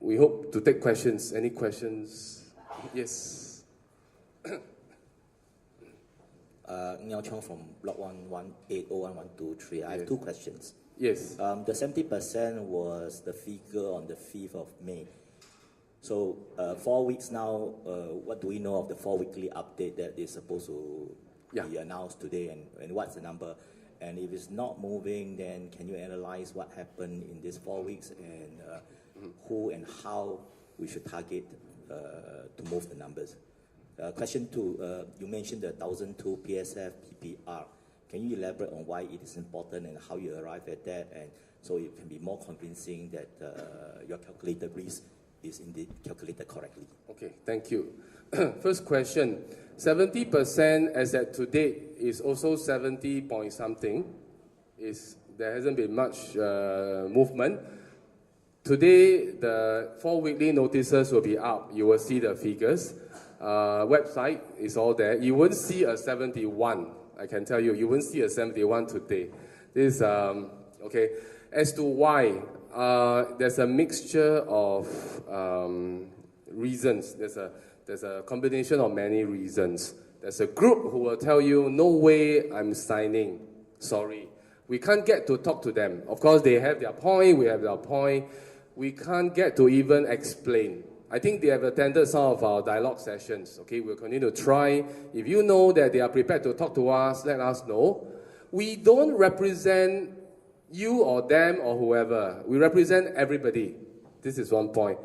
we hope to take questions. Any questions? Yes. Niao Chong from Block 1180123. I have two questions. Yes. The 70% was the figure on the 5th of May. So 4 weeks now, what do we know of the 4-weekly update that is supposed to be announced today, and what's the number? And if it's not moving, then can you analyze what happened in these 4 weeks and who and how we should target to move the numbers? Question 2, you mentioned the 1,002 PSF PPR. Can you elaborate on why it is important and how you arrive at that, and so it can be more convincing that your calculated risk is indeed calculated correctly? Okay, thank you. First question, 70% as at today is also 70 point something. There hasn't been much movement. Today, the 4 weekly notices will be up. You will see the figures. Website is all there. You won't see a 71. I can tell you, you won't see a 71 today. This, okay. As to why, there's a mixture of reasons. There's a combination of many reasons. There's a group who will tell you, no way I'm signing. Sorry. We can't get to talk to them. Of course, they have their point, we have their point. We can't get to even explain. I think they have attended some of our dialogue sessions. Okay, we'll continue to try. If you know that they are prepared to talk to us, let us know. We don't represent you or them or whoever. We represent everybody. This is one point.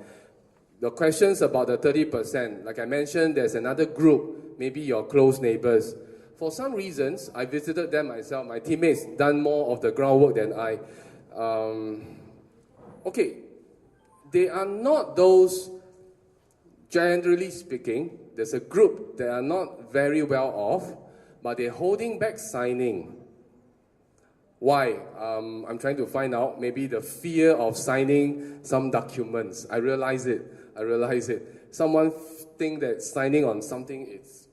The questions about the 30%, like I mentioned, there's another group, maybe your close neighbors. For some reasons, I visited them myself. My teammates done more of the groundwork than I. Okay, they are not those. Generally speaking, there's a group that are not very well off, but they're holding back signing. Why? I'm trying to find out. Maybe the fear of signing some documents. I realize it. Someone think that signing on something is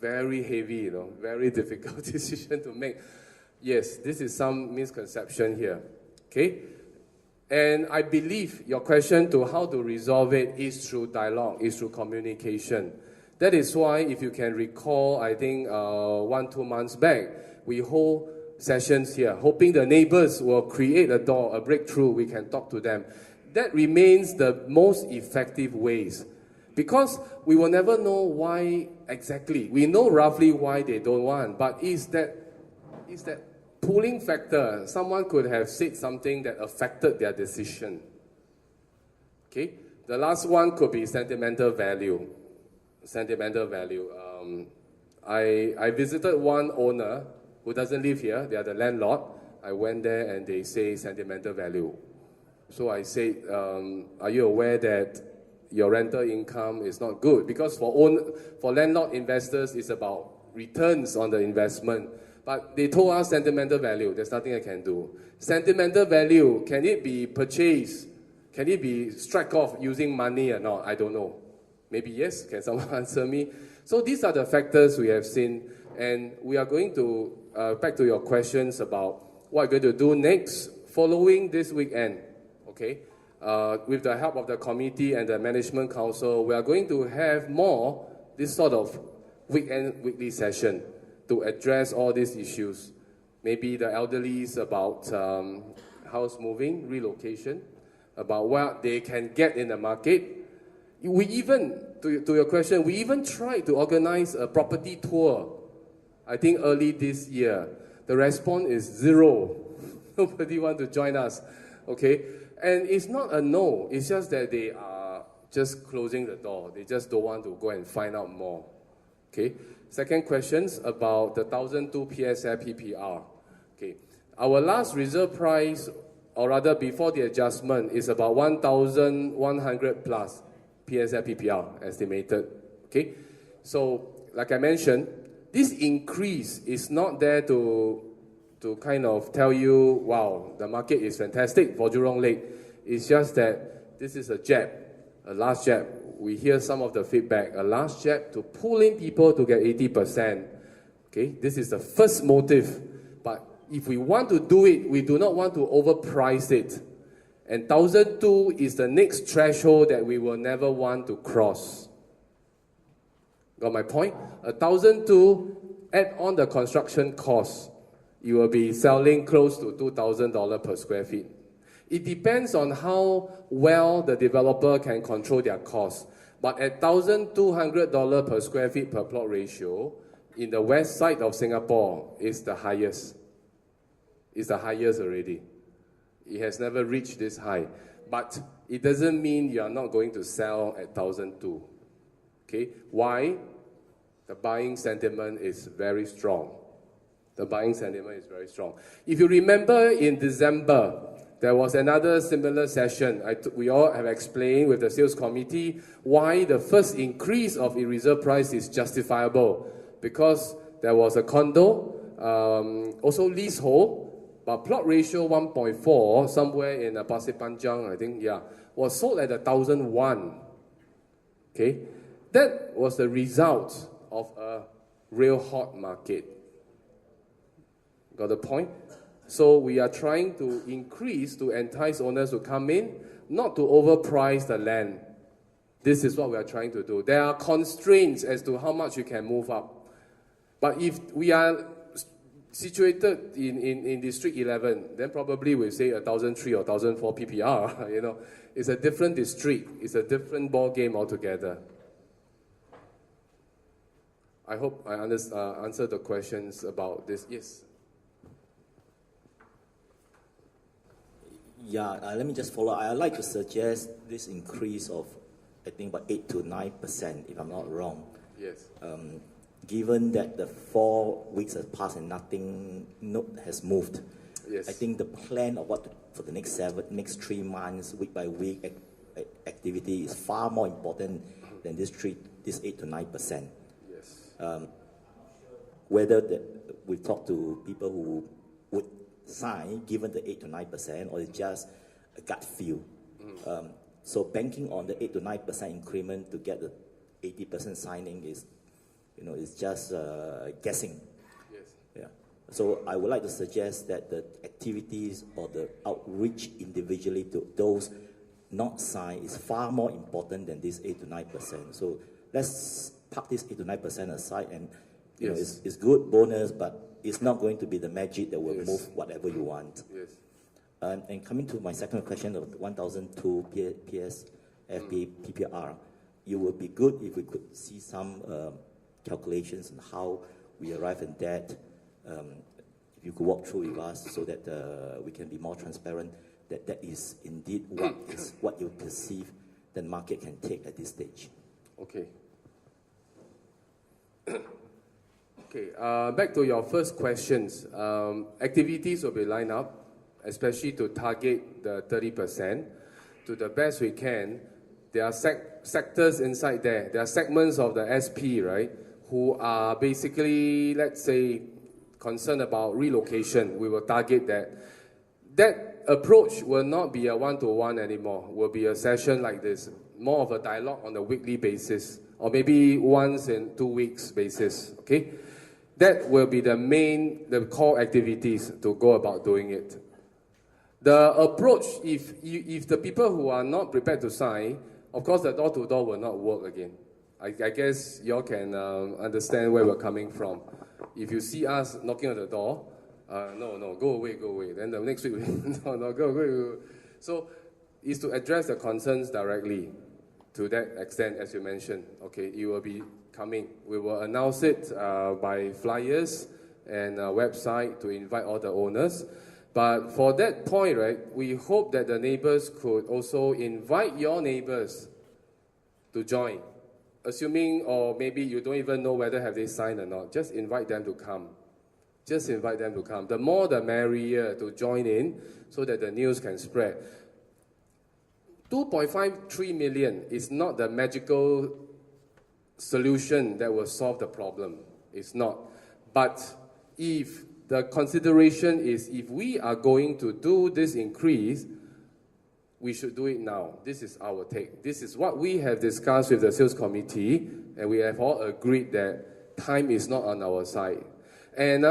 very heavy, very difficult decision to make. Yes, this is some misconception here. Okay? And I believe your question to how to resolve it is through dialogue, is through communication. That is why, if you can recall, I think 1-2 months back, we hold sessions here, hoping the neighbors will create a door, a breakthrough, we can talk to them. That remains the most effective ways. Because we will never know why exactly. We know roughly why they don't want, but is that pulling factor? Someone could have said something that affected their decision. Okay? The last one could be sentimental value. Sentimental value. I visited one owner who doesn't live here. They are the landlord. I went there and they say sentimental value. So I said, are you aware that your rental income is not good? Because for landlord investors, it's about returns on the investment. But they told us sentimental value. There's nothing I can do. Sentimental value, can it be purchased? Can it be struck off using money or not? I don't know. Maybe yes. Can someone answer me? So these are the factors we have seen. And we are going to, back to your questions about what we're going to do next following this weekend. Okay? With the help of the committee and the management council, we are going to have more this sort of weekly session to address all these issues. Maybe the elderlies about house moving, relocation, about what they can get in the market. We even, to your question, we even tried to organize a property tour, I think early this year. The response is zero. Nobody wants to join us, okay? And it's not a no, it's just that they are just closing the door. They just don't want to go and find out more, okay? Second questions about the 1,002 PSF PPR. Okay, our last reserve price, or rather before the adjustment, is about 1,100 plus PSF PPR estimated. Okay, so like I mentioned, this increase is not there to kind of tell you, wow, the market is fantastic for Jurong Lake. It's just that this is a jab, a last jab. We hear some of the feedback, a last jab to pull in people to get 80%. Okay, this is the first motive. But if we want to do it, we do not want to overprice it. And 1,002 is the next threshold that we will never want to cross. Got my point? 1,002, add on the construction cost, you will be selling close to $2,000 per square feet. It depends on how well the developer can control their costs. But at $1,200 per square feet per plot ratio, in the west side of Singapore, is the highest. It's the highest already. It has never reached this high. But it doesn't mean you are not going to sell at 1,002. Okay? Why? The buying sentiment is very strong. The buying sentiment is very strong. If you remember in December, there was another similar session. We all have explained with the sales committee why the first increase of reserve price is justifiable. Because there was a condo, also leasehold, but plot ratio 1.4, somewhere in Pasir Panjang, I think, yeah, was sold at 1,001. Okay? That was the result of a real hot market. Got the point? So we are trying to increase to entice owners to come in, not to overprice the land. This is what we are trying to do. There are constraints as to how much you can move up. But if we are situated in District 11, then probably we'll say 1,003 or 1,004 PPR. You know, it's a different district. It's a different ball game altogether. I hope I answered the questions about this. Yes. Yeah, let me just follow. I'd like to suggest this increase of, I think, about 8 to 9%, if I'm not wrong. Yes. Given that the 4 weeks have passed and nothing has moved, yes. I think the plan of what for the next 3 months, week by week activity is far more important than this 8 to 9%. Yes. Whether we talk to people who would sign given the 8 to 9%, or it's just a gut feel. So banking on the 8 to 9% increment to get the 80% signing is, is just guessing. Yes. Yeah. So I would like to suggest that the activities or the outreach individually to those not signed is far more important than this 8 to 9%. So let's park this 8 to 9% aside, and yes. it's good bonus, but it's not going to be the magic that will yes. move whatever you want. Yes. And coming to my second question of 1,002 PS, FP, PPR, it would be good if we could see some calculations on how we arrive at that. If you could walk through with us so that we can be more transparent, that is indeed what you perceive the market can take at this stage. Okay. Okay, back to your first questions. Activities will be lined up, especially to target the 30%. To the best we can, there are sectors inside there. There are segments of the SP, right, who are basically, let's say, concerned about relocation. We will target that. That approach will not be a one-to-one anymore. Will be a session like this, more of a dialogue on a weekly basis, or maybe once in 2 weeks basis, okay? That will be the core activities to go about doing it. The approach, if the people who are not prepared to sign, of course the door-to-door will not work again. I guess you all can understand where we're coming from. If you see us knocking on the door, no, go away. Then the next week, no, go. So it's to address the concerns directly to that extent, as you mentioned. Okay, you will be coming. We will announce it by flyers and a website to invite all the owners. But for that point, right, we hope that the neighbors could also invite your neighbors to join. Assuming, or maybe you don't even know whether have they signed or not, just invite them to come. Just invite them to come. The more the merrier to join in so that the news can spread. 2.53 million is not the magical solution that will solve the problem. It's not. But if the consideration is if we are going to do this increase, we should do it now. This is our take. This is what we have discussed with the sales committee, and we have all agreed that time is not on our side. And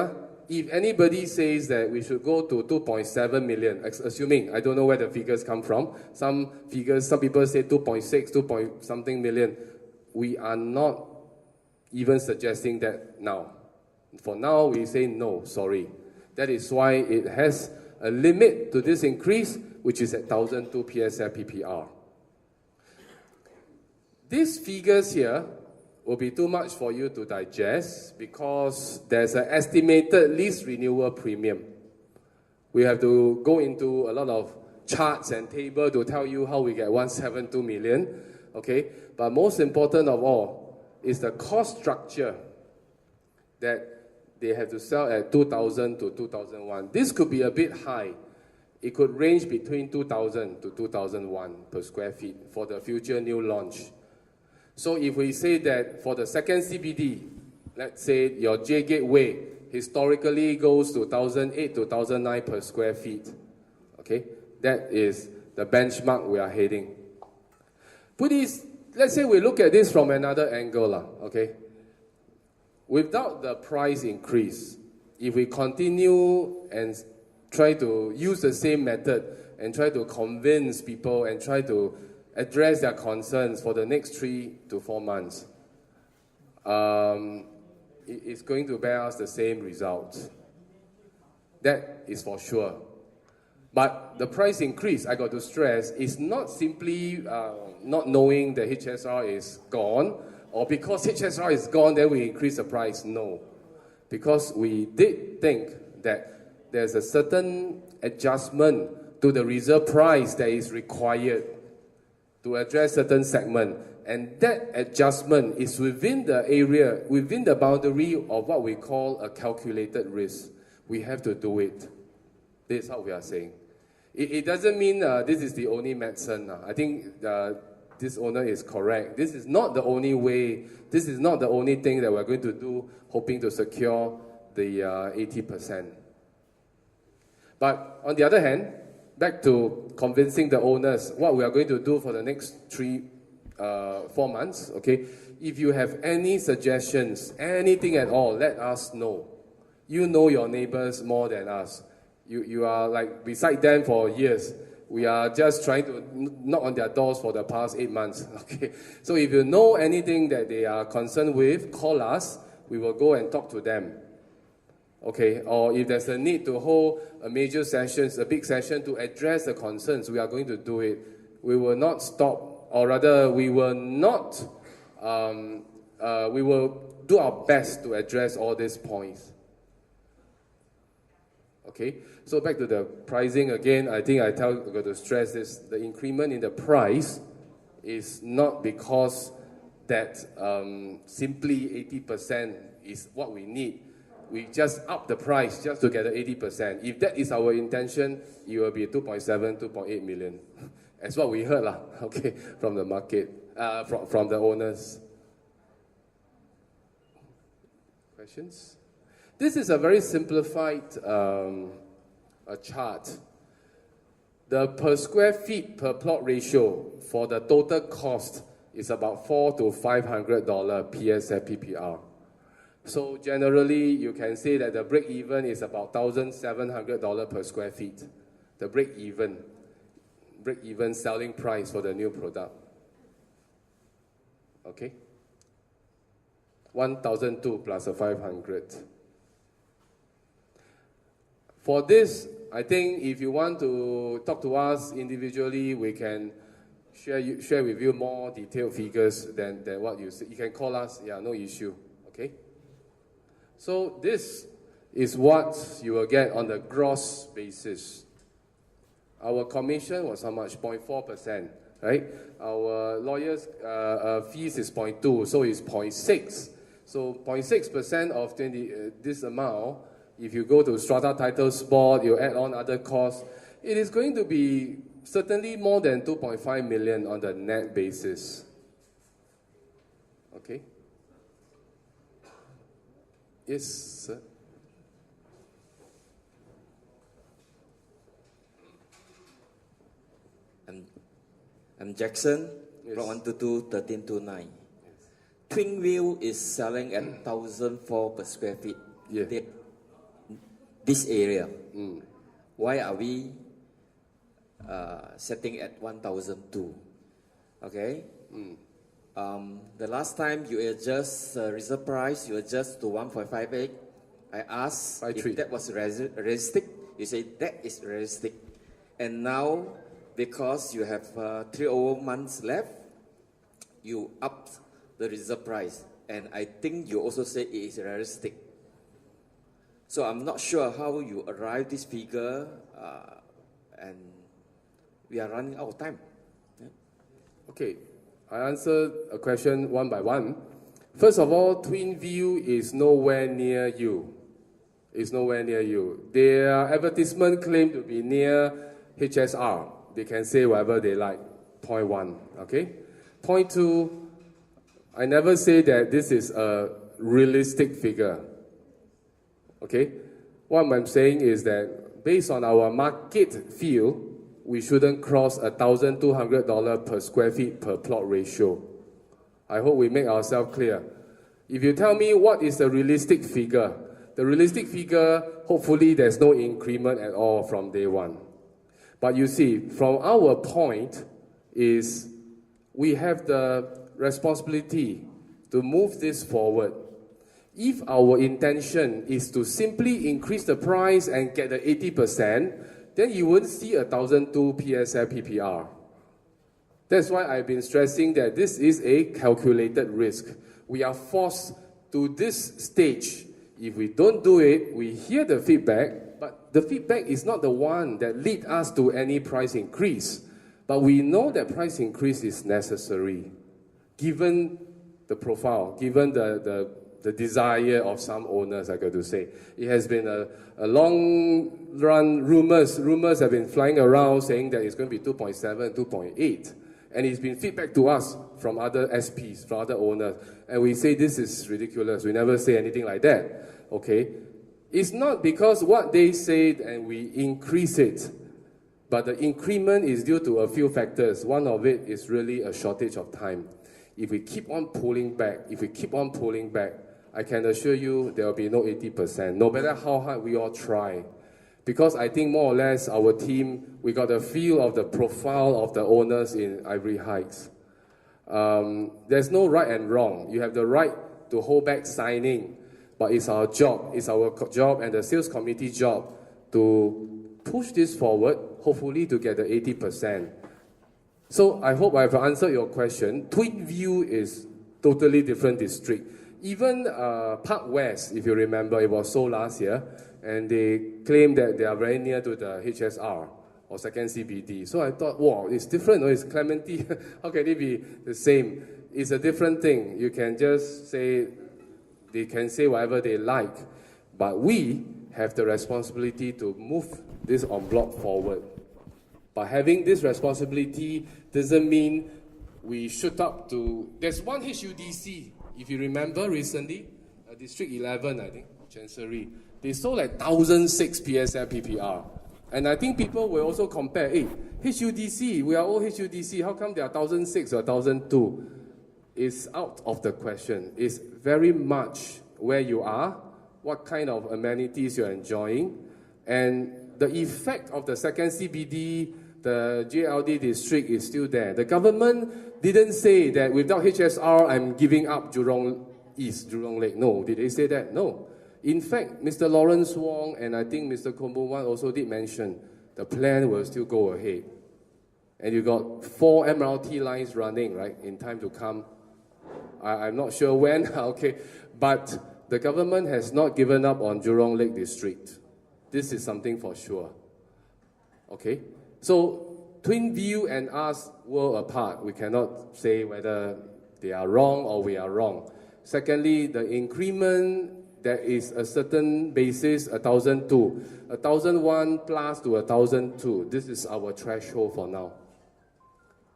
if anybody says that we should go to 2.7 million, assuming, I don't know where the figures come from, some people say 2.6, 2 point something million. We are not even suggesting that now. For now, we say no, sorry. That is why it has a limit to this increase, which is at 1,002 PSF PPR. These figures here will be too much for you to digest because there's an estimated lease renewal premium. We have to go into a lot of charts and tables to tell you how we get 172 million, okay? But most important of all is the cost structure that they have to sell at 2,000 to 2,001. This could be a bit high. It could range between 2,000 to 2,001 per square feet for the future new launch. So if we say that for the second CBD, let's say your J Gateway historically goes to 1,008 to 1,009 per square feet, okay? That is the benchmark we are heading. Let's say we look at this from another angle, okay? Without the price increase, if we continue and try to use the same method and try to convince people and try to address their concerns for the next 3 to 4 months, it's going to bear us the same results. That is for sure. But the price increase, I got to stress, is not simply not knowing that HSR is gone, or because HSR is gone, then we increase the price. No. Because we did think that there's a certain adjustment to the reserve price that is required to address certain segment. And that adjustment is within the area, within the boundary of what we call a calculated risk. We have to do it. This is how we are saying. It doesn't mean this is the only medicine. I think this owner is correct. This is not the only way. This is not the only thing that we're going to do, hoping to secure the 80%. But on the other hand, back to convincing the owners, what we are going to do for the next 4 months, okay? If you have any suggestions, anything at all, let us know. You know your neighbors more than us. You are like beside them for years. We are just trying to knock on their doors for the past 8 months, okay? So if you know anything that they are concerned with, call us. We will go and talk to them, okay? Or if there's a need to hold a major session, a big session to address the concerns, we are going to do it. We will not stop, or rather, we will not, we will do our best to address all these points. Okay, so back to the pricing again, I think I got to stress this, the increment in the price is not because that simply 80% is what we need. We just up the price just to get the 80%. If that is our intention, it will be 2.7, 2.8 million. That's what we heard, okay, from the market, from the owners. Questions? This is a very simplified chart. The per square feet per plot ratio for the total cost is about $400 to $500 PSF PPR. So generally, you can say that the break-even is about $1,700 per square feet. The break-even selling price for the new product. Okay? 1,002 plus a 500. For this, I think if you want to talk to us individually, we can share with you more detailed figures than what you see. You can call us, yeah, no issue, okay? So this is what you will get on the gross basis. Our commission was how much? 0.4%, right? Our lawyers' fees is 0.2, so it's 0.6. So 0.6% of this amount, if you go to strata titles board, you add on other costs, it is going to be certainly more than 2.5 million on the net basis. Okay? Yes, sir. I'm Jackson, Yes. Block 122-1329. Yes. Twin View is selling at 1,004 per square feet. Yeah. this area. Why are we setting at 1,002? Okay. The last time you adjust reserve price, you adjust to 1.58. I asked if that was realistic. You say that is realistic. And now, because you have 3 months left, you upped the reserve price. And I think you also say it is realistic. So I'm not sure how you arrive this figure, and we are running out of time. Yeah. Okay, I answer a question one by one. First of all, Twin View is nowhere near you. It's nowhere near you. Their advertisement claim to be near HSR. They can say whatever they like. Point one, okay? Point two, I never say that this is a realistic figure. Okay? What I'm saying is that based on our market feel, we shouldn't cross $1,200 per square feet per plot ratio. I hope we make ourselves clear. If you tell me what is the realistic figure, the realistic figure, hopefully there's no increment at all from day one. But you see, from our point is we have the responsibility to move this forward. If our intention is to simply increase the price and get the 80%, then you won't see 1,002 PSF PPR. That's why I've been stressing that this is a calculated risk. We are forced to this stage. If we don't do it, we hear the feedback, but the feedback is not the one that leads us to any price increase. But we know that price increase is necessary, given the profile, given the desire of some owners, I got to say. It has been a long run rumors have been flying around saying that it's going to be 2.7, 2.8. And it's been feedback to us from other SPs, from other owners. And we say this is ridiculous. We never say anything like that. Okay? It's not because what they said and we increase it. But the increment is due to a few factors. One of it is really a shortage of time. If we keep on pulling back, I can assure you there will be no 80%, no matter how hard we all try. Because I think more or less our team, we got a feel of the profile of the owners in Ivory Heights. There's no right and wrong. You have the right to hold back signing, but it's our job and the sales committee job to push this forward, hopefully to get the 80%. So I hope I've answered your question. Twin View is totally different district. Even Park West, if you remember, it was sold last year, and they claim that they are very near to the HSR or second CBD. So I thought, wow, it's different. No, it's Clementi. How can it be the same? It's a different thing. You can just say, they can say whatever they like, but we have the responsibility to move this en bloc forward. But having this responsibility doesn't mean we shoot up to... There's one HUDC, if you remember recently, District 11, I think, Chancery. They sold like 1,006 PSF PPR. And I think people will also compare, hey, HUDC, we are all HUDC, how come they are 1,006 or 1,002? It's out of the question. It's very much where you are, what kind of amenities you're enjoying, and the effect of the second CBD, the JLD district is still there. The government didn't say that without HSR, I'm giving up Jurong East, Jurong Lake. No, did they say that? No. In fact, Mr. Lawrence Wong and I think Mr. Kombuwan also did mention the plan will still go ahead. And you got 4 MRT lines running, right, in time to come. I'm not sure when, okay. But the government has not given up on Jurong Lake district. This is something for sure. Okay? So, Twin View and us were apart. We cannot say whether they are wrong or we are wrong. Secondly, the increment, there is a certain basis, 1,002. 1,001 plus to 1,002. This is our threshold for now.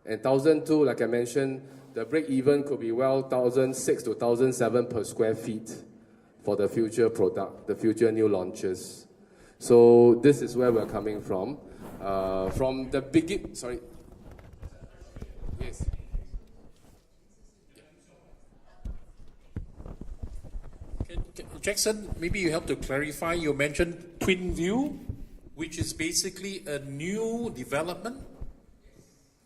And 1,002, like I mentioned, the break-even could be well 1,006 to 1,007 per square feet for the future product, the future new launches. So this is where we're coming from. From the beginning, sorry. Yes. Jackson, maybe you help to clarify. You mentioned Twin View, which is basically a new development.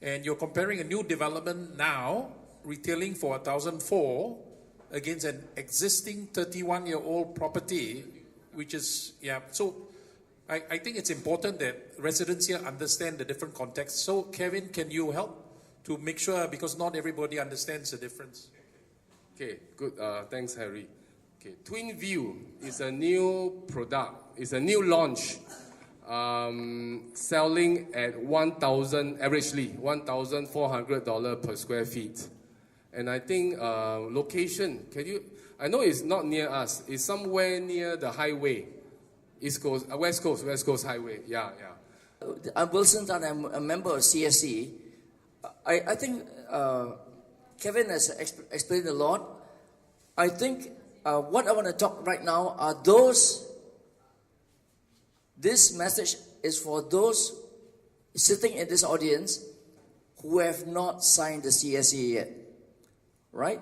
And you're comparing a new development now, retailing for 1,004, against an existing 31-year-old property, which is, yeah. So I think it's important that residents here understand the different contexts. So Kevin, can you help to make sure, because not everybody understands the difference? Okay, good. Thanks, Harry. Okay, Twin View is a new product. It's a new launch, selling at averagely $1,400 per square feet. And I think location, I know it's not near us. It's somewhere near the highway, West Coast Highway. Yeah. I'm Wilson Tan. I'm a member of CSC. I think Kevin has explained a lot. I think what I want to talk right now are this message is for those sitting in this audience who have not signed the CSA yet. Right?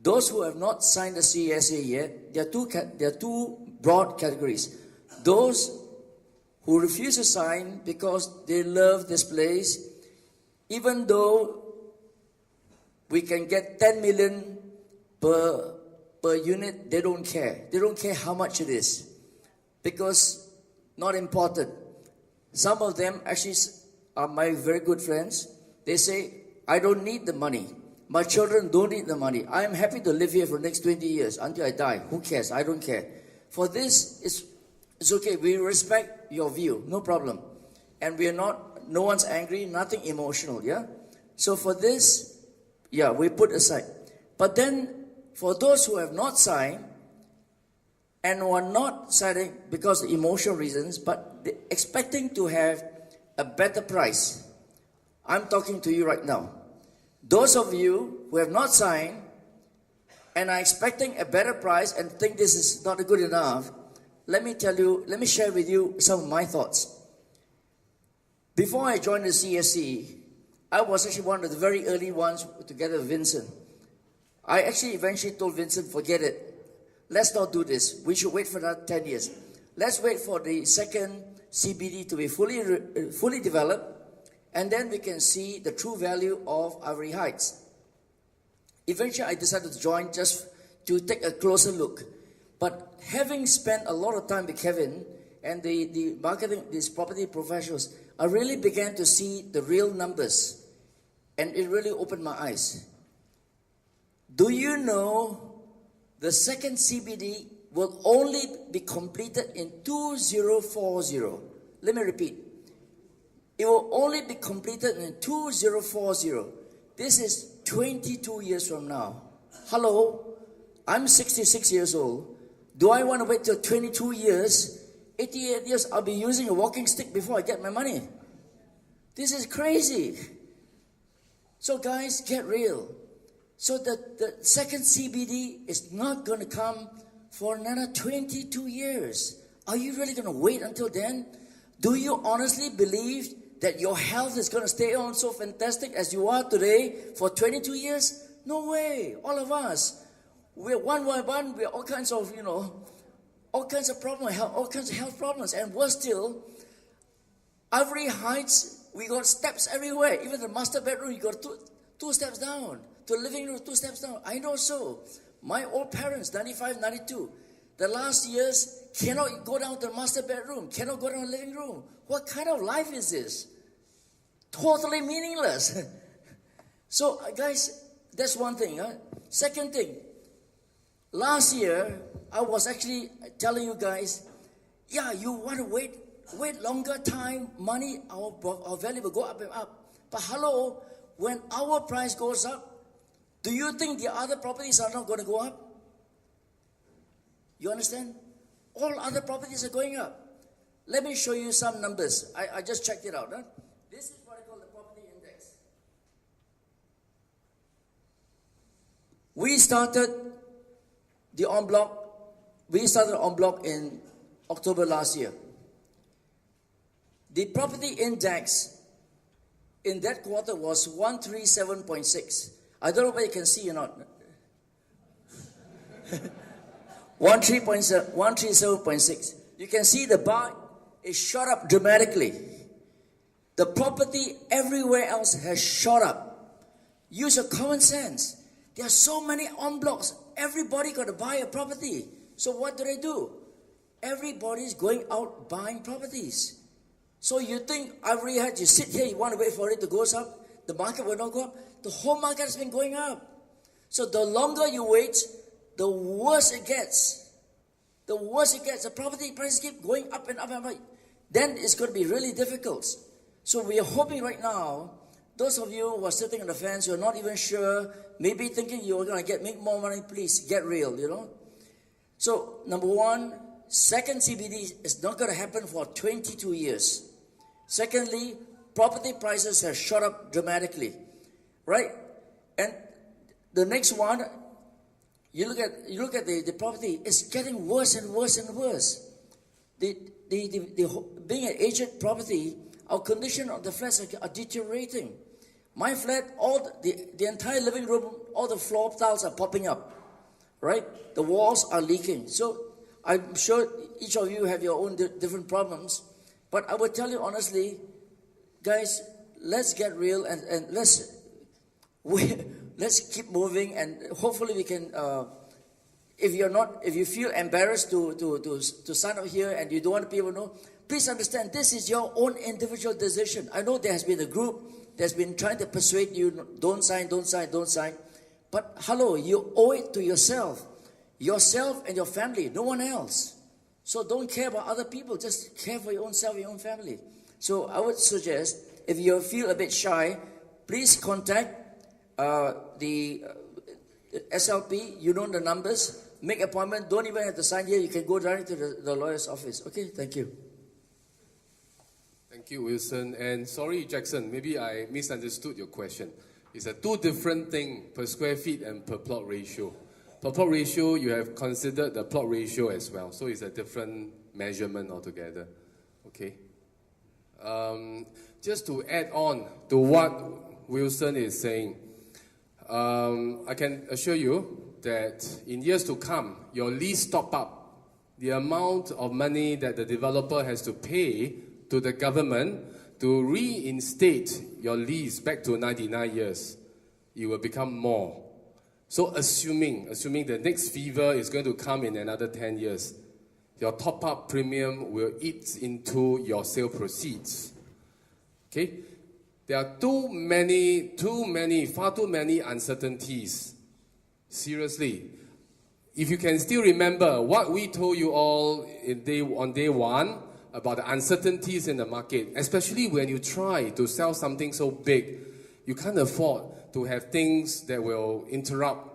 Those who have not signed the CSA yet, there are two broad categories. Those who refuse to sign because they love this place, even though we can get 10 million per unit, they don't care. They don't care how much it is, because not important. Some of them actually are my very good friends. They say, I don't need the money. My children don't need the money. I am happy to live here for the next 20 years until I die. Who cares? I don't care. For this, it's okay. We respect your view. No problem. And we are no one's angry, nothing emotional, yeah? So for this, yeah, we put aside. But then, for those who have not signed, and who are not signing because of emotional reasons, but expecting to have a better price, I'm talking to you right now. Those of you who have not signed and are expecting a better price and think this is not good enough, let me share with you some of my thoughts. Before I joined the CSC, I was actually one of the very early ones together with Vincent. I actually eventually told Vincent, forget it. Let's not do this. We should wait for another 10 years. Let's wait for the second CBD to be fully developed, and then we can see the true value of Ivory Heights. Eventually, I decided to join just to take a closer look. But having spent a lot of time with Kevin and the marketing, these property professionals, I really began to see the real numbers. And it really opened my eyes. Do you know the second CBD will only be completed in 2040? Let me repeat. It will only be completed in 2040. This is 22 years from now. Hello? I'm 66 years old. Do I want to wait till 22 years? 88 years, I'll be using a walking stick before I get my money. This is crazy. So guys, get real. So the second CBD is not going to come for another 22 years. Are you really going to wait until then? Do you honestly believe that your health is going to stay on so fantastic as you are today for 22 years? No way. All of us. We're one by one. We're all kinds of, all kinds of problems, all kinds of health problems. And worse still, Ivory Heights, we got steps everywhere. Even the master bedroom, you got two steps down. To the living room, 2 steps down. I know so. My old parents, 95, 92, the last years cannot go down to the master bedroom, cannot go down to the living room. What kind of life is this? Totally meaningless. So, guys, that's one thing. Huh? Second thing, last year, I was actually telling you guys, yeah, you want to wait longer time, money, our value will go up and up. But hello, when our price goes up, do you think the other properties are not going to go up? You understand? All other properties are going up. Let me show you some numbers. I just checked it out. Huh? This is what I call the property index. We started en bloc in October last year. The property index in that quarter was 137.6. I don't know whether you can see or not. 137.6. you can see the bar is shot up dramatically. The property everywhere else has shot up. Use your common sense. There are so many en blocs. Everybody got to buy a property. So what do? Everybody's going out buying properties. So you think Ivory Heights, you sit here, you want to wait for it to go up, the market will not go up. The whole market has been going up. So the longer you wait, the worse it gets. The worse it gets. The property prices keep going up and up and up. Then it's going to be really difficult. So we are hoping right now, those of you who are sitting on the fence, you're not even sure, maybe thinking you're going to make more money, please get real, you know. So number one, second CBD is not going to happen for 22 years. Secondly, property prices have shot up dramatically, right? And the next one, you look at the property, it's getting worse and worse and worse. Being an aged property, our condition of the flats are deteriorating. My flat, the entire living room, all the floor tiles are popping up, right? The walls are leaking. So I'm sure each of you have your own different problems. But I would tell you honestly, guys, let's get real and let's keep moving, and hopefully we can. If you feel embarrassed to sign up here and you don't want people to know, please understand this is your own individual decision. I know there has been a group that's been trying to persuade you, don't sign. But hello, you owe it to yourself and your family, no one else. So don't care about other people, just care for your own self, your own family. So I would suggest, if you feel a bit shy, please contact the SLP, you know the numbers, make appointment, don't even have to sign here, you can go directly to the lawyer's office. Okay, thank you. Thank you, Wilson. And sorry, Jackson, maybe I misunderstood your question. It's a two different things, per square feet and per plot ratio. Per plot ratio, you have considered the plot ratio as well. So it's a different measurement altogether. Okay. Just to add on to what Wilson is saying, I can assure you that in years to come, your lease top up, the amount of money that the developer has to pay to the government to reinstate your lease back to 99 years, it will become more. So assuming the next fever is going to come in another 10 years, your top-up premium will eat into your sale proceeds. Okay? There are far too many uncertainties. Seriously. If you can still remember what we told you all on day one about the uncertainties in the market, especially when you try to sell something so big, you can't afford to have things that will interrupt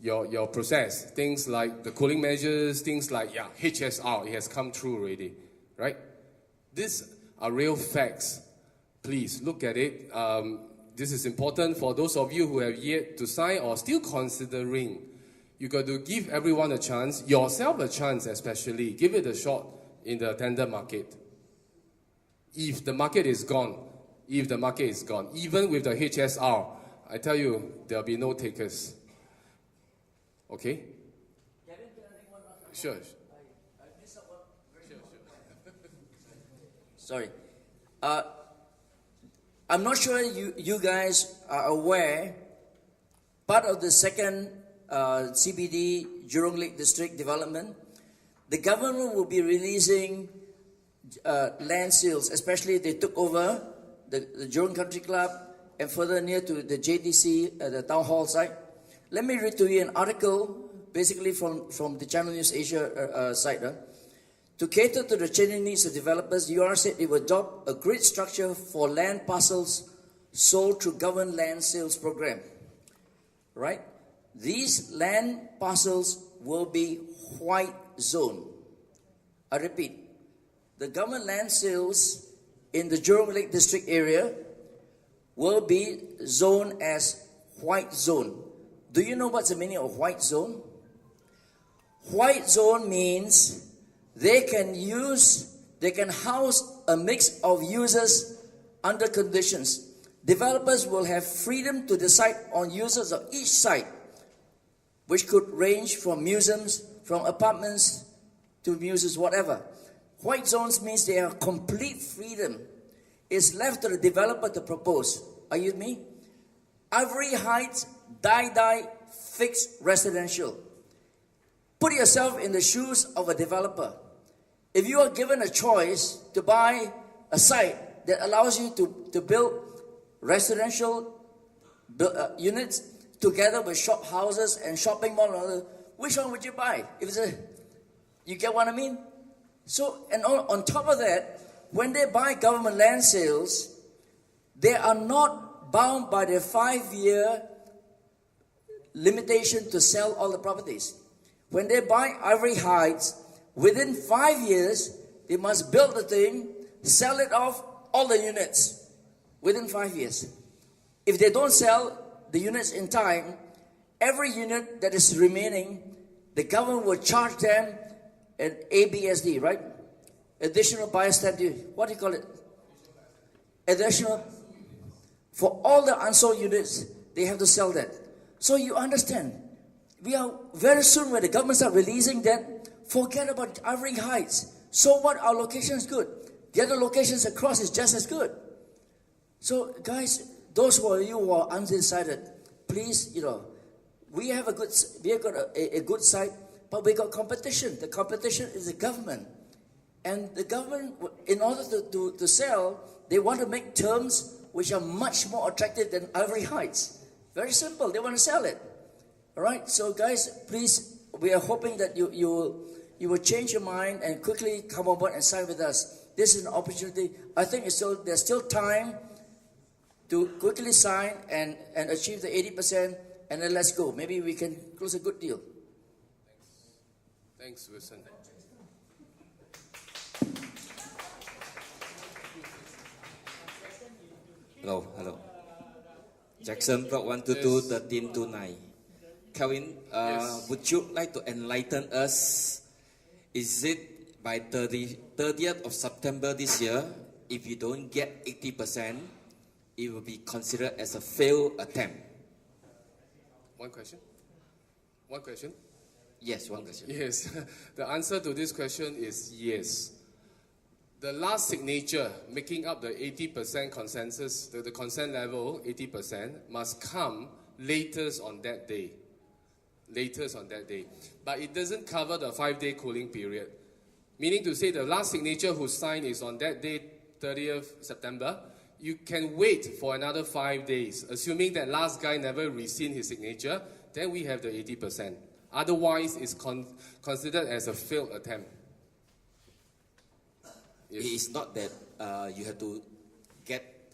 your process. Things like the cooling measures, things like, HSR, it has come true already, right? These are real facts. Please look at it. This is important for those of you who have yet to sign or still considering. You got to give everyone a chance, yourself a chance especially. Give it a shot in the tender market. If the market is gone, even with the HSR, I tell you, there'll be no takers. Okay? Kevin, can I make one last? Sure. I missed out one. Sure. Sorry. I'm not sure you guys are aware, part of the second CBD Jurong Lake District development, the government will be releasing land sales, especially they took over the Jurong Country Club and further near to the JTC, the town hall site. Let me read to you an article, basically from the Channel News Asia site. To cater to the changing needs of developers, UR said it will adopt a grid structure for land parcels sold through government land sales program. Right? These land parcels will be white zone. I repeat, the government land sales in the Jurong Lake District area will be zoned as white zone. Do you know what's the meaning of white zone? White zone means they can house a mix of users under conditions. Developers will have freedom to decide on users of each site, which could range from museums, from apartments to museums, whatever. White zones means they have complete freedom. It's left to the developer to propose. Are you with me? Ivory Heights, die, fixed residential. Put yourself in the shoes of a developer. If you are given a choice to buy a site that allows you to build residential units together with shop houses and shopping mall, which one would you buy? You get what I mean? So, and on top of that, when they buy government land sales, they are not bound by their 5-year limitation to sell all the properties. When they buy Ivory Heights, within 5 years, they must build the thing, sell it off, all the units, within 5 years. If they don't sell the units in time, every unit that is remaining, the government will charge them an ABSD, right? Additional buyer stamp duty. What do you call it? Additional. For all the unsold units, they have to sell that. So you understand, we are very soon when the government start releasing that, forget about Ivory Heights. So what? Our location is good. The other locations across is just as good. So guys, those of you who are undecided, please, we have got a good site, but we got competition. The competition is the government. And the government, in order to sell, they want to make terms which are much more attractive than Ivory Heights. Very simple. They want to sell it. All right. So, guys, please, we are hoping that you will change your mind and quickly come on board and sign with us. This is an opportunity. I think there's still time to quickly sign and achieve the 80%, and then let's go. Maybe we can close a good deal. Thanks, Wilson. Hello. Jackson, Block 122, 1329. Kelvin, Yes. would you like to enlighten us? Is it by 30th of September this year, if you don't get 80%, it will be considered as a failed attempt? One question? Yes, one question. Yes. The answer to this question is yes. The last signature making up the 80% consensus, the consent level, 80%, must come latest on that day. But it doesn't cover the 5-day cooling period. Meaning to say the last signature who signed is on that day, 30th September. You can wait for another 5 days. Assuming that last guy never rescind his signature, then we have the 80%. Otherwise, it's considered as a failed attempt. Yes. It is not that you have to get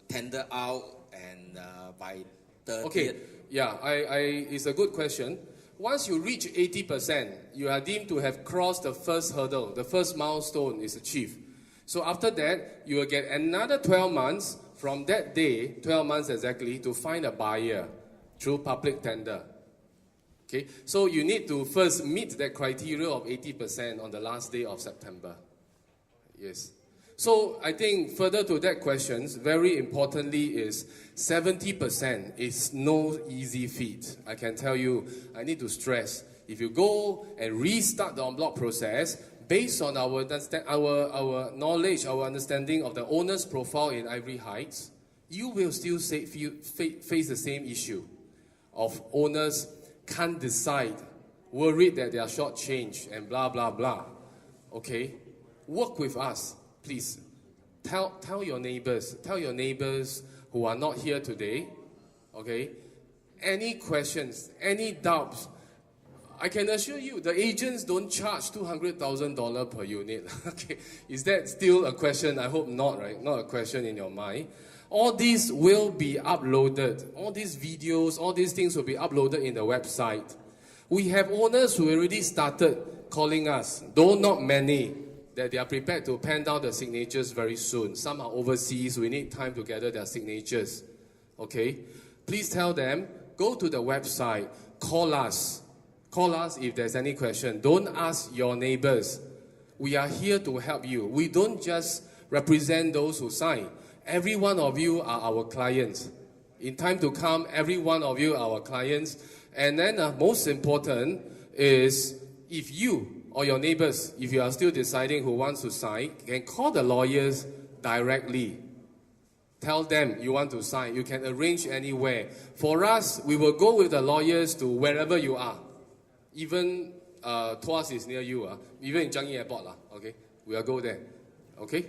tender out and by 30th. Okay, yeah, it's a good question. Once you reach 80%, you are deemed to have crossed the first hurdle. The first milestone is achieved. So after that, you will get another 12 months from that day, 12 months exactly, to find a buyer through public tender. Okay, so you need to first meet that criteria of 80% on the last day of September. Yes. So I think further to that question, very importantly is 70% is no easy feat. I can tell you, I need to stress, if you go and restart the en bloc process, based on our knowledge, our understanding of the owner's profile in Ivory Heights, you will still face the same issue of owners can't decide, worried that they are shortchanged and blah, blah, blah. Okay? Work with us, please. Tell your neighbors who are not here today, okay? Any questions, any doubts, I can assure you the agents don't charge $200,000 per unit. Okay, is that still a question? I hope not, right? Not a question in your mind. All these will be uploaded. All these videos, all these things will be uploaded in the website. We have owners who already started calling us, though not many, that they are prepared to pen down the signatures very soon. Some are overseas. We need time to gather their signatures. Okay? Please tell them, go to the website, call us. Call us if there's any question. Don't ask your neighbors. We are here to help you. We don't just represent those who sign. Every one of you are our clients. In time to come, every one of you are our clients. And then most important is if you or your neighbors, if you are still deciding who wants to sign, can call the lawyers directly. Tell them you want to sign. You can arrange anywhere. For us, we will go with the lawyers to wherever you are. Even Tuas is near you. Even in Changi Airport. Okay? We'll go there. Okay?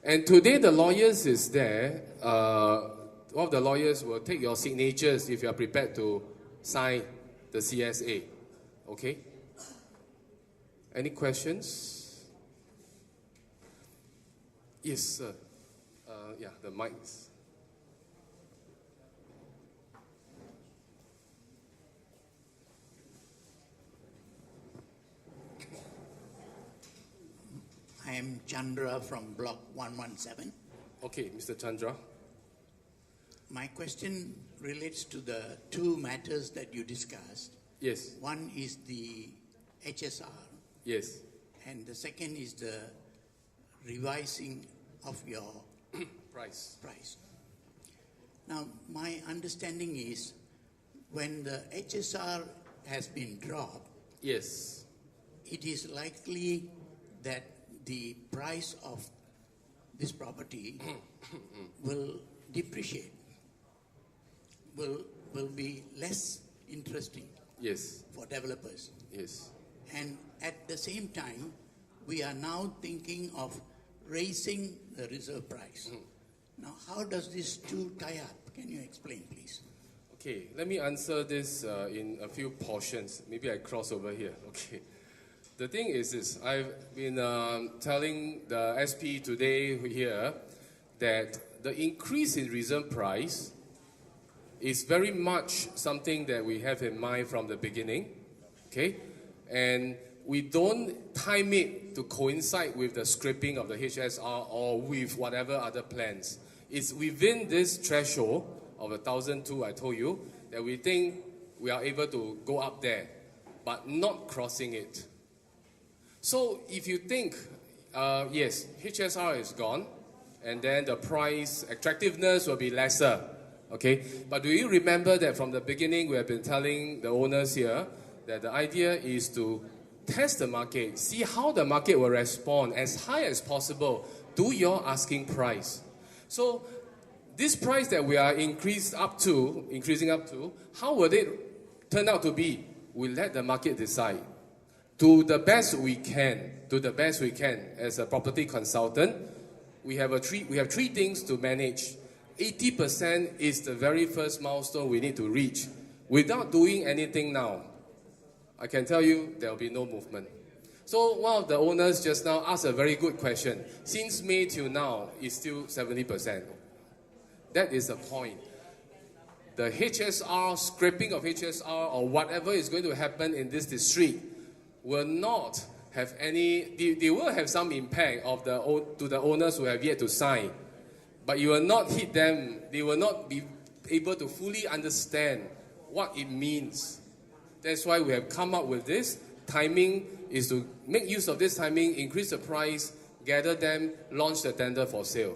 And today the lawyers is there. One of the lawyers will take your signatures if you are prepared to sign the CSA. Okay? Any questions? Yes, sir. Yeah, the mics. I am Chandra from Block 117. Okay, Mr. Chandra. My question relates to the two matters that you discussed. Yes. One is the HSR. Yes. And the second is the revising of your price. Now, my understanding is when the HSR has been dropped, yes, it is likely that the price of this property will depreciate, will be less interesting, yes, for developers. Yes. And at the same time, we are now thinking of raising the reserve price. Now, how does these two tie up? Can you explain, please? Okay, let me answer this in a few portions. Maybe I cross over here. Okay. The thing is this, I've been telling the SP today here that the increase in reserve price is very much something that we have in mind from the beginning. Okay? And we don't time it to coincide with the scrapping of the HSR or with whatever other plans. It's within this threshold of 1,002, I told you, that we think we are able to go up there, but not crossing it. So if you think, yes, HSR is gone, and then the price attractiveness will be lesser, okay? But do you remember that from the beginning we have been telling the owners here that the idea is to test the market, see how the market will respond as high as possible to your asking price. So this price that we are increasing up to, how will it turn out to be? We'll let the market decide. To the best we can, as a property consultant, we have three things to manage. 80% is the very first milestone we need to reach. Without doing anything now, I can tell you there will be no movement. So one of the owners just now asked a very good question. Since May till now, it's still 70%. That is the point. The HSR, scrapping of HSR, or whatever is going to happen in this district will not have any, they will have some impact to the owners who have yet to sign. But you will not hit them, they will not be able to fully understand what it means. That's why we have come up with this. Timing is to make use of this timing, increase the price, gather them, launch the tender for sale.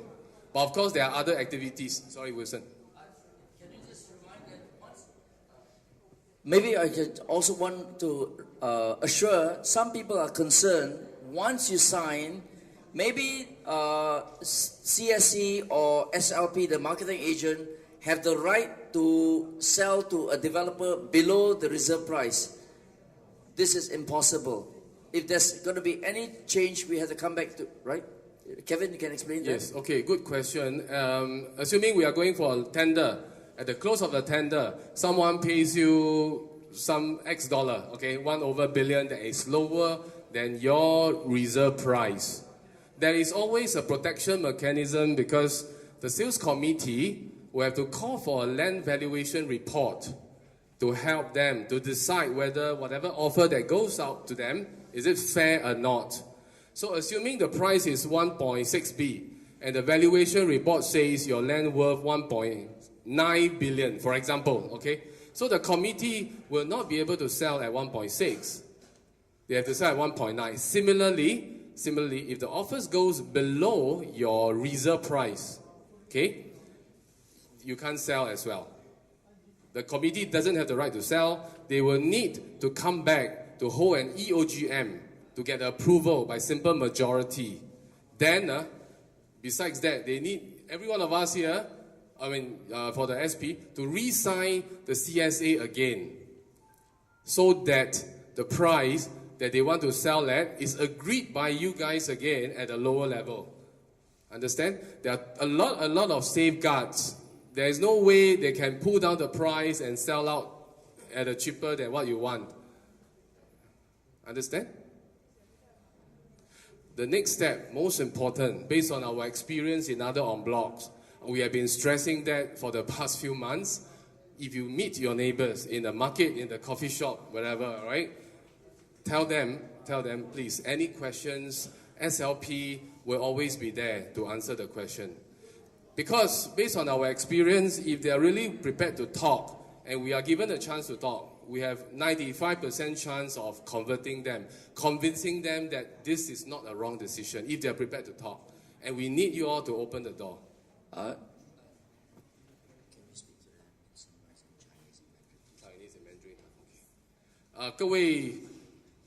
But of course, there are other activities. Sorry, Wilson. Can you just remind that once? Maybe I could also want to assure some people are concerned once you sign, maybe CSE or SLP, the marketing agent, have the right to sell to a developer below the reserve price. This is impossible. If there's going to be any change, we have to come back to, right? Kevin, you can explain that? Yes, okay, good question. Assuming we are going for a tender, at the close of the tender, someone pays you some X dollar, okay, 1 billion that is lower than your reserve price. There is always a protection mechanism because the sales committee will have to call for a land valuation report to help them to decide whether whatever offer that goes out to them, is it fair or not. So assuming the price is 1.6B and the valuation report says your land worth 1.9 billion, for example, okay? So the committee will not be able to sell at 1.6. They have to sell at 1.9. Similarly, if the offers goes below your reserve price, okay, you can't sell as well. The committee doesn't have the right to sell. They will need to come back to hold an EOGM to get approval by simple majority. Then, besides that, they need every one of us here, for the SP, to re-sign the CSA again, so that the price that they want to sell at is agreed by you guys again at a lower level. Understand? There are a lot of safeguards. There is no way they can pull down the price and sell out at a cheaper than what you want. Understand? The next step, most important, based on our experience in other en blocs, we have been stressing that for the past few months. If you meet your neighbors in the market, in the coffee shop, wherever, right? Tell them, please, any questions, SLP will always be there to answer the question. Because based on our experience, if they are really prepared to talk, and we are given a chance to talk, we have 95% chance of converting them, convincing them that this is not a wrong decision, if they are prepared to talk. And we need you all to open the door. Can you speak to that in summarize in Chinese and Mandarin? Chinese and Mandarin.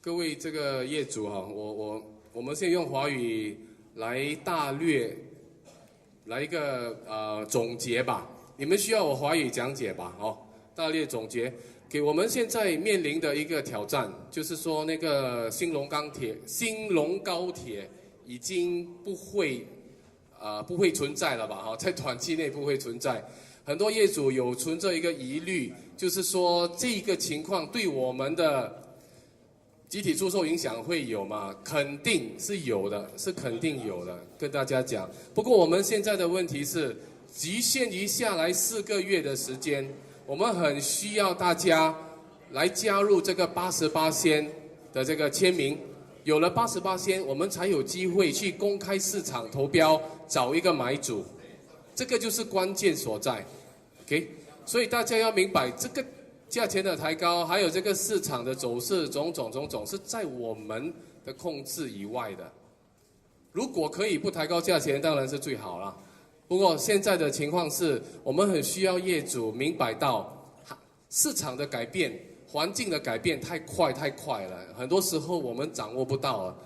各位这个业主哈，我们先用华语来大略来一个总结吧。你们需要我华语讲解吧？大略总结，给我们现在面临的一个挑战，就是说那个兴隆高铁已经不会存在了吧？在短期内不会存在。很多业主有存着一个疑虑，就是说这个情况对我们的集体出售影响会有吗？肯定是有的，是肯定有的，跟大家讲。不过我们现在的问题是，局限于下来4个月的时间，我们很需要大家来加入这个88%的这个签名。有了88%，我们才有机会去公开市场投标，找一个买主。这个就是关键所在 ，OK？ 所以大家要明白这个。价钱的抬高，还有这个市场的走势，种种是在我们的控制以外的。如果可以不抬高价钱，当然是最好了。不过现在的情况是，我们很需要业主明白到市场的改变、环境的改变太快了，很多时候我们掌握不到了。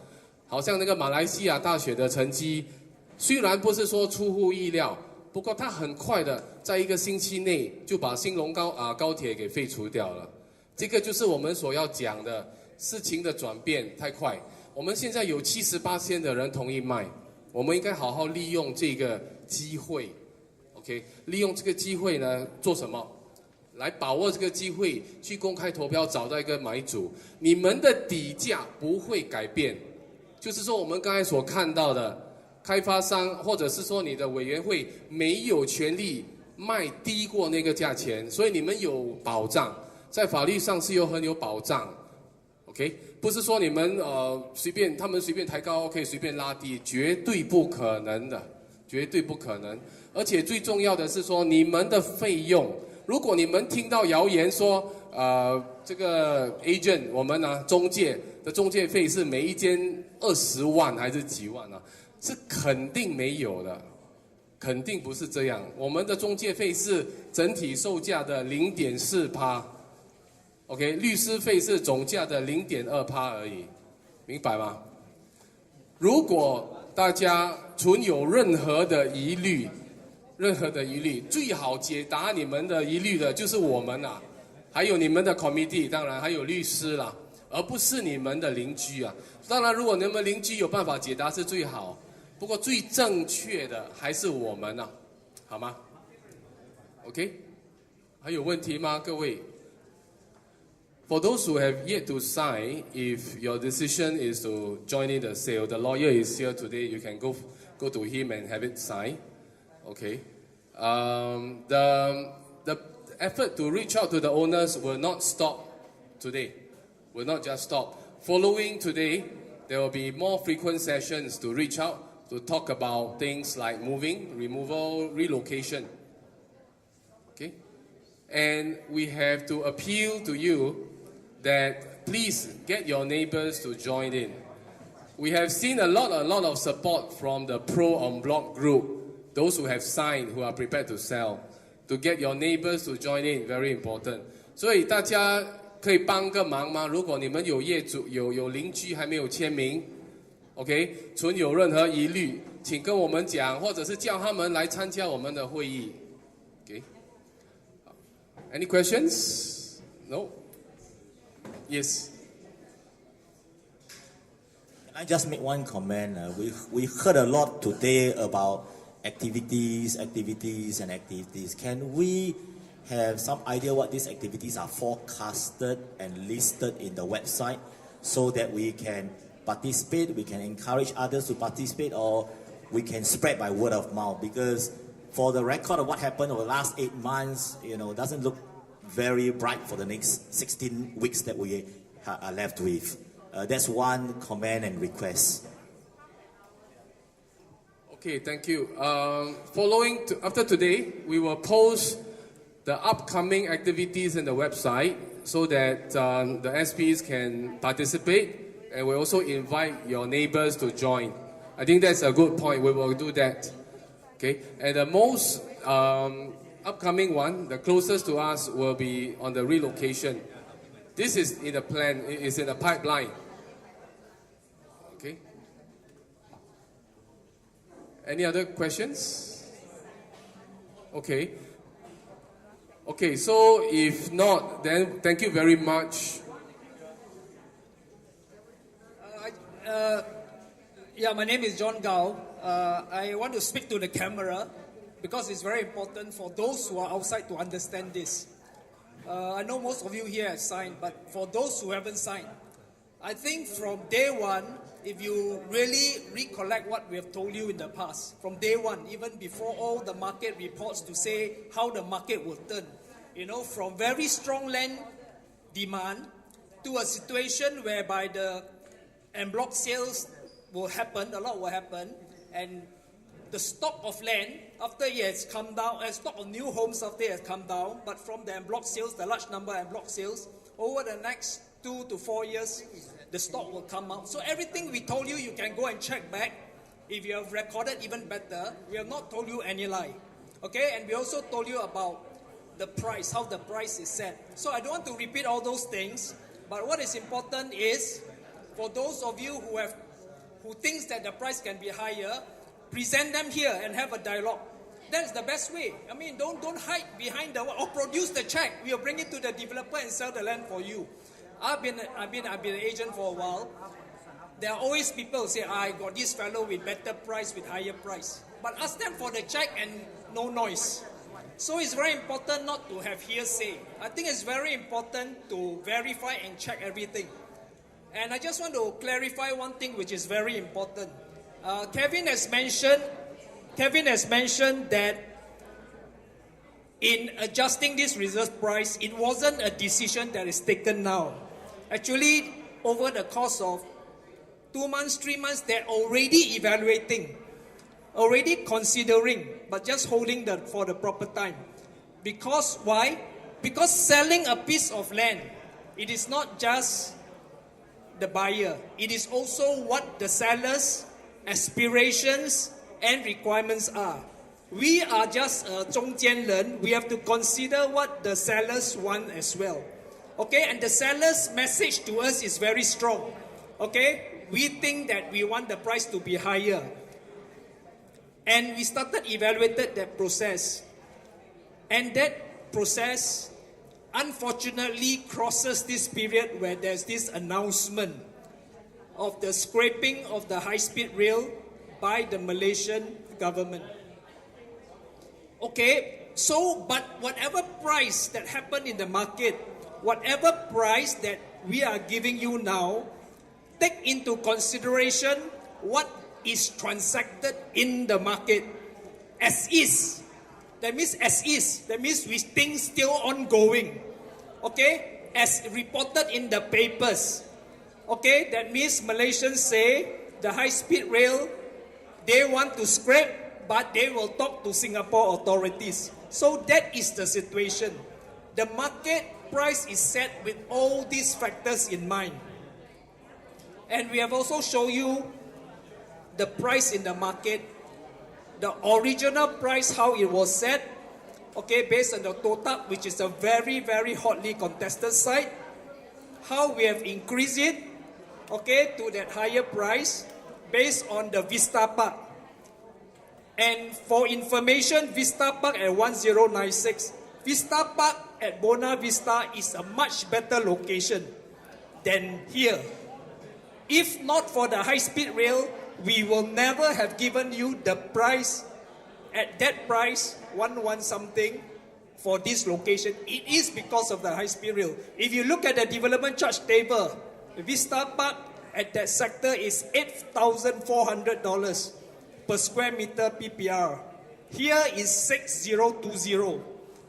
好像那个马来西亚大选的成绩，虽然不是说出乎意料。不过它很快的，在1个星期内就把兴隆高铁给废除掉了。这个就是我们所要讲的事情的转变太快。我们现在有78%的人同意卖，我们应该好好利用这个机会 ，OK？ 利用这个机会呢，做什么？来把握这个机会，去公开投标，找到一个买主。你们的底价不会改变，就是说我们刚才所看到的。开发商或者是说你的委员会没有权利卖低过那个价钱，所以你们有保障，在法律上是很有保障 ，OK？ 不是说你们他们随便抬高可以随便拉低，绝对不可能的，绝对不可能。而且最重要的是说你们的费用，如果你们听到谣言说这个 agent 我们中介的中介费是每一间20万还是几万啊？是肯定没有的，肯定不是这样。我们的中介费是整体售价的0.4%， OK？ 律师费是总价的0.2%而已，明白吗？如果大家存有任何的疑虑，最好解答你们的疑虑的就是我们啦，还有你们的 committee， 当然还有律师啦，而不是你们的邻居啊。当然，如果你们邻居有办法解答是最好。不过最正确的还是我们啊，好吗 ？OK， 还有问题吗，各位 ？For those who have yet to sign, if your decision is to join in the sale, the lawyer is here today. You can go to him and have it signed. Okay. The effort to reach out to the owners will not stop today. Will not just stop. Following today, there will be more frequent sessions to reach out. To talk about things like moving, removal, relocation. Okay? And we have to appeal to you that please get your neighbors to join in. We have seen a lot of support from the pro en bloc group, those who have signed, who are prepared to sell. To get your neighbors to join in, very important. 所以大家可以帮个忙吗？如果你们有业主有邻居还没有签名 ，OK， 存有任何疑虑，请跟我们讲，或者是叫他们来参加我们的会议。OK， Any questions? No? Yes. Can I just make one comment? We heard a lot today about activities. Can we have some idea what these activities are forecasted and listed in the website so that we can participate, we can encourage others to participate, or we can spread by word of mouth? Because for the record of what happened over the last 8 months, doesn't look very bright for the next 16 weeks that we are left with. That's one comment and request. Okay, thank you. After today, we will post the upcoming activities in the website so that the SPs can participate, and we also invite your neighbors to join. I think that's a good point. We will do that. Okay, and the most upcoming one, the closest to us, will be on the relocation. This is in the plan. It is in the pipeline. Okay. Any other questions? Okay. Okay, so if not, then thank you very much. My name is John Gao. I want to speak to the camera because it's very important for those who are outside to understand this. I know most of you here have signed, but for those who haven't signed, I think from day one, if you really recollect what we have told you in the past, from day one, even before all the market reports to say how the market will turn, from very strong land demand to a situation whereby the en bloc sales will happen, a lot will happen, and the stock of land after it has come down, and stock of new homes after it has come down, but from the en bloc sales, the large number of en bloc sales, over the next 2 to 4 years, the stock will come out. So everything we told you, you can go and check back. If you have recorded even better, we have not told you any lie. Okay, and we also told you about the price, how the price is set. So I don't want to repeat all those things, but what is important is, for those of you who thinks that the price can be higher, present them here and have a dialogue. That's the best way. I mean, don't hide behind or produce the check. We'll bring it to the developer and sell the land for you. I've been an agent for a while. There are always people who say, I got this fellow with better price, with higher price. But ask them for the check and no noise. So it's very important not to have hearsay. I think it's very important to verify and check everything. And I just want to clarify one thing which is very important. Kevin has mentioned that in adjusting this reserve price, it wasn't a decision that is taken now. Actually, over the course of 2 months, 3 months, they're already evaluating, already considering, but just holding for the proper time. Because why? Because selling a piece of land, it is not just the buyer. It is also what the seller's aspirations and requirements are. We are just a 中间人. We have to consider what the sellers want as well. Okay, and the seller's message to us is very strong. Okay, we think that we want the price to be higher. And we started evaluated that process. And that process, unfortunately, crosses this period where there's this announcement of the scrapping of the high-speed rail by the Malaysian government. Okay, so, but whatever price that happened in the market, whatever price that we are giving you now, take into consideration what is transacted in the market as is. That means as is. That means with things still ongoing. Okay, as reported in the papers. Okay, that means Malaysians say the high-speed rail, they want to scrap, but they will talk to Singapore authorities. So that is the situation. The market price is set with all these factors in mind. And we have also shown you the price in the market, the original price, how it was set, okay, based on the TOTAP, which is a very, very hotly contested site. how we have increased it, okay, to that higher price based on the Vista Park. And for information, Vista Park at 1096. Vista Park at Buona Vista is a much better location than here. If not for the high-speed rail, we will never have given you the price, at that price, 11 something, for this location. It is because of the high-speed rail. If you look at the development charge table, Vista Park at that sector is $8,400 per square meter PPR. Here is 6,020.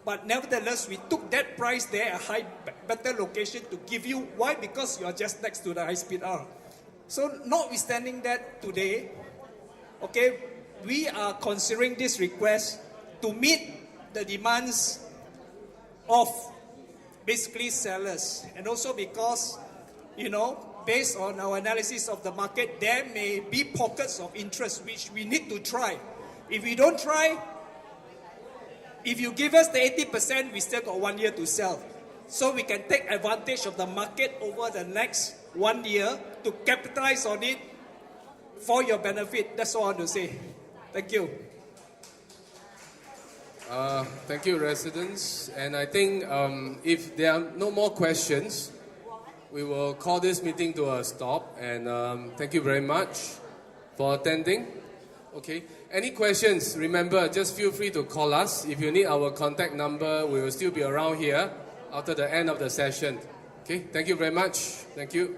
But nevertheless, we took that price there, a better location to give you. Why? Because you are just next to the high-speed R. So notwithstanding that today, okay, we are considering this request to meet the demands of basically sellers. And also because, based on our analysis of the market, there may be pockets of interest which we need to try. If we don't try, if you give us the 80%, we still got 1 year to sell. So we can take advantage of the market over the next 1 year to capitalize on it for your benefit. That's all I want to say. Thank you. Thank you, residents. And I think if there are no more questions, we will call this meeting to a stop. And thank you very much for attending. Okay. Any questions? Remember, just feel free to call us. If you need our contact number, we will still be around here after the end of the session. Okay. Thank you very much. Thank you.